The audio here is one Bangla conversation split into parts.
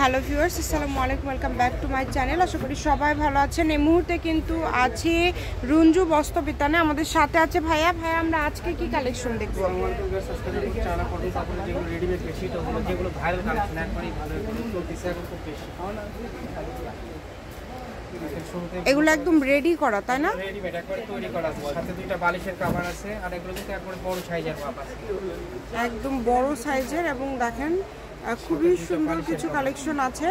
হ্যালো ভিউয়ার্স, আসসালামু আলাইকুম, welcome back to my channel. আশা করি সবাই ভালো আছেন। এই মুহূর্তে কিন্তু আছে রঞ্জু বস্ত্র বিতানে, আমাদের সাথে আছে ভাইয়া। ভাইয়া, আমরা আজকে কি কালেকশন দেখবো? এগুলো একদম রেডি করা, তাই না? রেডিমেড একবারে তৈরি করা আছে, সাথে দুইটা বালিশের কভার আছে, আর এগুলো কিন্তু একবারে বড় সাইজের মাপ আছে, একদম বড় সাইজের। এবং দেখেন খুবই সুন্দর কিছু কালেকশন আছে,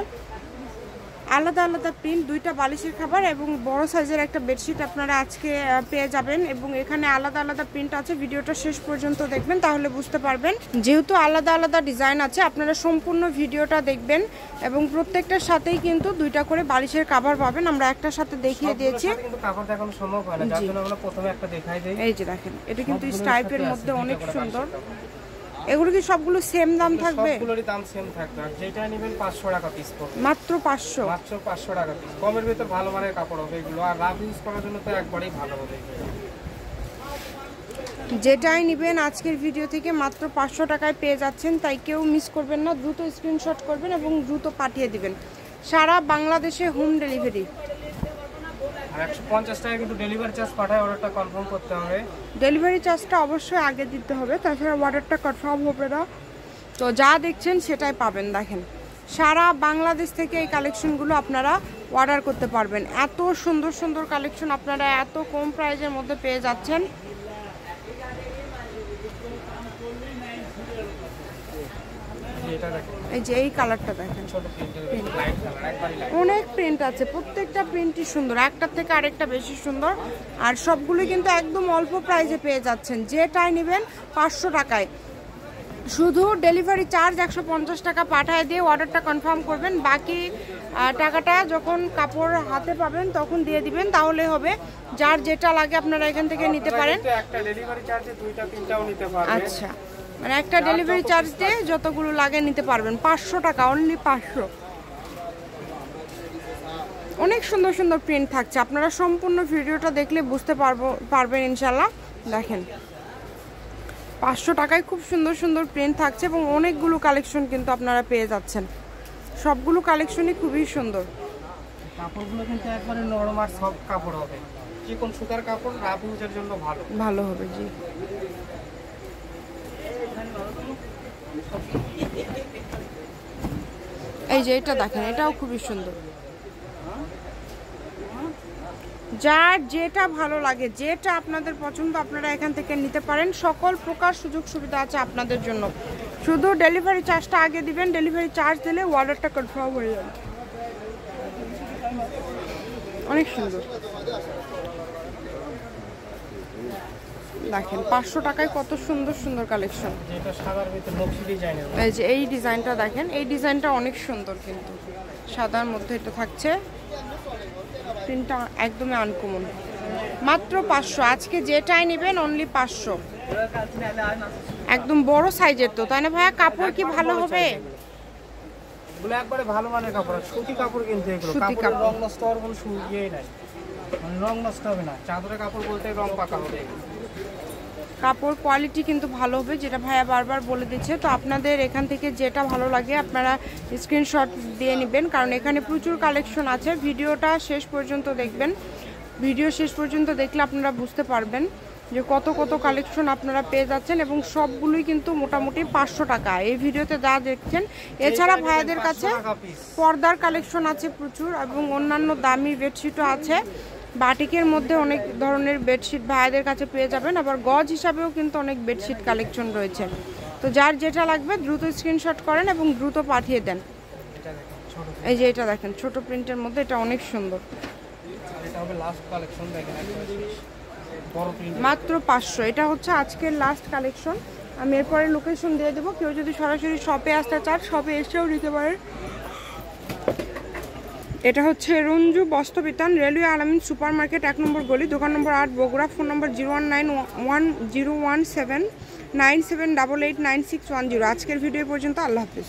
আলাদা আলাদা প্রিন্ট, দুইটা বালিশের খাবার এবং বড় সাইজের একটা বেডশিট আপনারা আজকে পেয়ে যাবেন। এবং এখানে আলাদা আলাদা প্রিন্ট আছে, ভিডিওটা শেষ পর্যন্ত দেখবেন তাহলে বুঝতে পারবেন। যেহেতু আলাদা আলাদা ডিজাইন আছে, আপনারা সম্পূর্ণ ভিডিওটা দেখবেন। এবং প্রত্যেকটার সাথেই কিন্তু দুইটা করে বালিশের কভার পাবেন। আমরা একটার সাথে দেখিয়ে দিয়েছি, কিন্তু কভার দেখানো সম্ভব হয় না, যার জন্য আমরা প্রথমে একটা দেখাই দেই। এই যে দেখেন, এটা কিন্তু স্টাইপের মধ্যে অনেক সুন্দর। এগুলো কি সবগুলো সেম দাম থাকবে? সবগুলোরই দাম সেম থাকবে, আর যেটা নেবেন 500 টাকা পিস পড়বে, মাত্র 500। মাত্র 500 টাকা পিস। কমের ভিতর ভালো মানের কাপড় হবে এগুলো, আর রাফ ইউজ করার জন্য তো একবারেই ভালো হবে। যেটাই নেবেন আজকের ভিডিও থেকে মাত্র 500 টাকায় পেয়ে যাচ্ছেন, তাই কেউ মিস করবেন না। দ্রুত স্ক্রিনশট করবেন এবং দ্রুত পাঠিয়ে দিবেন। সারা বাংলাদেশে হোম ডেলিভারি। আর 150 টাকা কিন্তু ডেলিভারি চার্জ পাঠায়, অর্ডারটা কনফার্ম করতে হবে। ডেলিভারি চার্জটা অবশ্যই আগে দিতে হবে, তাছাড়া অর্ডারটা কনফার্ম হবে না। তো যা দেখছেন সেটাই পাবেন। দেখেন, সারা বাংলাদেশ থেকে এই কালেকশনগুলো আপনারা অর্ডার করতে পারবেন। এত সুন্দর সুন্দর কালেকশন আপনারা এত কম প্রাইজের মধ্যে পেয়ে যাচ্ছেন। এই যে এই কালারটা দেখেন, অনেক প্রিন্ট আছে, প্রত্যেকটা প্রিন্টই সুন্দর, একটার থেকে আরেকটা বেশি সুন্দর। আর সবগুলো কিন্তু একদম অল্প প্রাইসে পেয়ে যাচ্ছেন। যেটাই নেবেন 500 টাকায়। শুধু ডেলিভারি চার্জ 150 টাকা পাঠায় দিয়ে অর্ডারটা কনফার্ম করবেন। বাকি টাকাটা যখন কাপড় হাতে পাবেন তখন দিয়ে দিবেন, তাহলে হবে। যার যেটা লাগে আপনারা এখান থেকে নিতে পারেন। একটা ডেলিভারি চার্জে দুইটা তিনটাও নিতে পারবেন। আচ্ছা, মানে একটা ডেলিভারি চার্জ দিয়ে যতগুলো লাগে নিতে পারবেন। 500 টাকা, অনলি 500। অনেক সুন্দর সুন্দর প্রিন্ট থাকছে, আপনারা সম্পূর্ণ ভিডিওটা দেখলে বুঝতে পারবেন ইনশাল্লাহ। দেখেন, 500 টাকায় খুব সুন্দর সুন্দর প্রিন্ট থাকছে এবং অনেকগুলো কালেকশন কিন্তু আপনারা পেয়ে যাচ্ছেন। সবগুলো কালেকশনই খুবই সুন্দর। কাপড়গুলো কিন্তু একবারে নরম আর সফট কাপড় হবে, চিকন সুতার কাপড়, রাফ ইউজের জন্য ভালো হবে। জি, এই যে এটা দেখেন, এটাও খুবই সুন্দর। যার যেটা ভালো লাগে, যেটা আপনাদের পছন্দ, আপনারা এখান থেকে নিতে পারেন। সকল প্রকার সুযোগ সুবিধা আছে আপনাদের জন্য। শুধু ডেলিভারি চার্জটা আগে দিবেন, ডেলিভারি চার্জ দিলে অর্ডারটা কনফার্ম হয়ে যাবে। অনেক সুন্দর। দেখেন 500 টাকায় কত সুন্দর সুন্দর কালেকশন। এই যে এই ডিজাইনটা দেখেন, এই ডিজাইনটা অনেক সুন্দর, কিন্তু সাদার মধ্যে এটা থাকছে। প্রিন্টটা একদমই আনকমন। মাত্র 500। আজকে যেটাই নেবেন অনলি 500। একদম বড় সাইজের তো, তাই না ভাইয়া? কাপড় কি ভালো হবে? এগুলো একবারে ভালো মানের কাপড়, সুতি কাপড়, কিন্তু এগুলো কাপড় রং নষ্ট হওয়ার কোনো সুযোগই নাই, মানে রং নষ্ট হবে না। চাদরের কাপড় বলতে রং পাকা হবে। কাপড় কোয়ালিটি কিন্তু ভালো হবে, যেটা ভাইয়া বারবার বলে দিচ্ছে। তো আপনাদের এখান থেকে যেটা ভালো লাগে আপনারা স্ক্রিনশট দিয়ে নেবেন, কারণ এখানে প্রচুর কালেকশন আছে। ভিডিওটা শেষ পর্যন্ত দেখবেন। ভিডিও শেষ পর্যন্ত দেখলে আপনারা বুঝতে পারবেন যে কত কত কালেকশন আপনারা পেয়ে যাচ্ছেন। এবং সবগুলোই কিন্তু মোটামুটি 500 টাকা এই ভিডিওতে যা দেখছেন। এছাড়া ভাইয়াদের কাছে পর্দার কালেকশন আছে প্রচুর, এবং অন্যান্য দামি বেডশিটও আছে। বাটিকের মধ্যে অনেক ধরনের বেডশিট ভাইয়াদের কাছে পেয়ে যাবেন। আবার গজ হিসাবেও কিন্তু অনেক বেডশিট কালেকশন রয়েছে। তো যার যেটা লাগবে দ্রুত স্ক্রিনশট করেন এবং দ্রুত পাঠিয়ে দেন। এই যে এটা দেখেন, ছোট প্রিন্টের মধ্যে, এটা অনেক সুন্দর। মাত্র 500। এটা হচ্ছে আজকের লাস্ট কালেকশন। আমি এরপরে লোকেশন দিয়ে দেবো, কেউ যদি সরাসরি শপে আসতে চান শপে এসেও নিতে পারেন। এটা হচ্ছে রঞ্জু বস্ত্র বিতান, রেলওয়ে আলামিন সুপার মার্কেট, 1 নম্বর গলি, দোকান নম্বর 8, বগুড়া। ফোন নম্বর 019101797889610। আজকের ভিডিও পর্যন্ত। আল্লাহ হাফিজ।